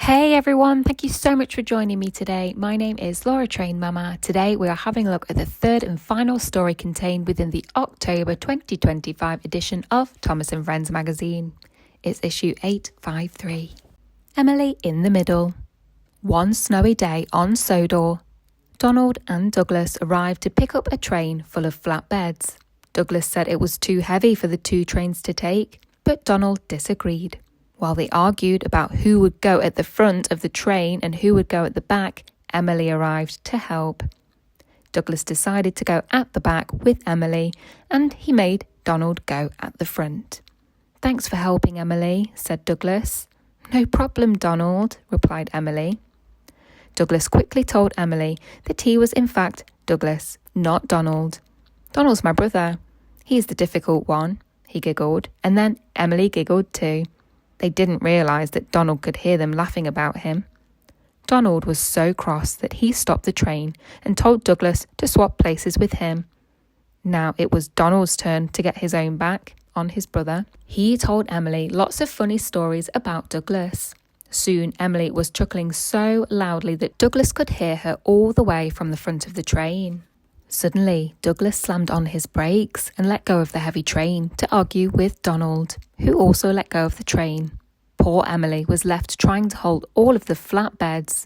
Hey everyone, thank you so much for joining me today. My name is Laura Train Mama. Today we are having a look at the third and final story contained within the October 2025 edition of Thomas and Friends magazine. It's issue 853. Emily in the Middle. One snowy day on Sodor, Donald and Douglas arrived to pick up a train full of flatbeds. Douglas said it was too heavy for the two trains to take, but Donald disagreed. While they argued about who would go at the front of the train and who would go at the back, Emily arrived to help. Douglas decided to go at the back with Emily, and he made Donald go at the front. "Thanks for helping, Emily," said Douglas. "No problem, Donald," replied Emily. Douglas quickly told Emily that he was in fact Douglas, not Donald. "Donald's my brother. He's the difficult one," he giggled, and then Emily giggled too. They didn't realise that Donald could hear them laughing about him. Donald was so cross that he stopped the train and told Douglas to swap places with him. Now it was Donald's turn to get his own back on his brother. He told Emily lots of funny stories about Douglas. Soon Emily was chuckling so loudly that Douglas could hear her all the way from the front of the train. Suddenly, Douglas slammed on his brakes and let go of the heavy train to argue with Donald, who also let go of the train. Poor Emily was left trying to hold all of the flatbeds.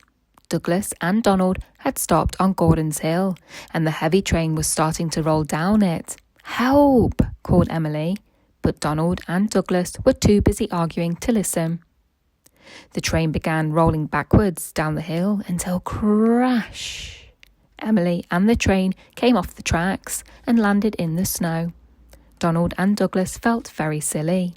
Douglas and Donald had stopped on Gordon's Hill, and the heavy train was starting to roll down it. "Help!" called Emily, but Donald and Douglas were too busy arguing to listen. The train began rolling backwards down the hill until crash! Emily and the train came off the tracks and landed in the snow. Donald and Douglas felt very silly.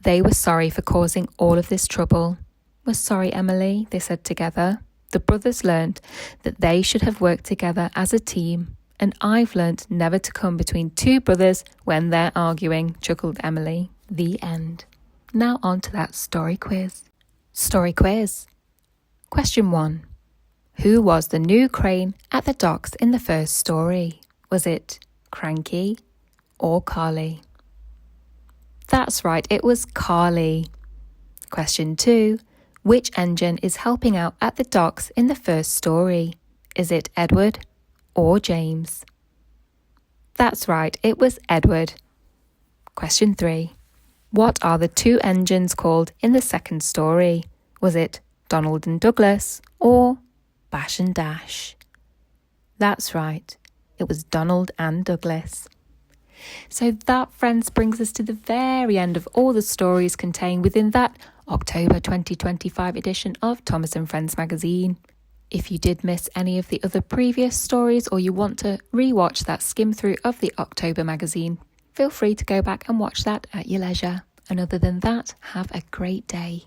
They were sorry for causing all of this trouble. "We're sorry, Emily," they said together. The brothers learned that they should have worked together as a team, and I've learnt never to come between two brothers when they're arguing, chuckled Emily. The end. Now on to that story quiz. Story quiz. Question 1. Who was the new crane at the docks in the first story? Was it Cranky or Carly? That's right, it was Carly. Question 2. Which engine is helping out at the docks in the first story? Is it Edward or James? That's right, it was Edward. Question 3. What are the two engines called in the second story? Was it Donald and Douglas or Bash and Dash? That's right, it was Donald and Douglas. So that, friends, brings us to the very end of all the stories contained within that October 2025 edition of Thomas and Friends magazine. If you did miss any of the other previous stories or you want to re-watch that skim through of the October magazine, feel free to go back and watch that at your leisure. And other than that, have a great day.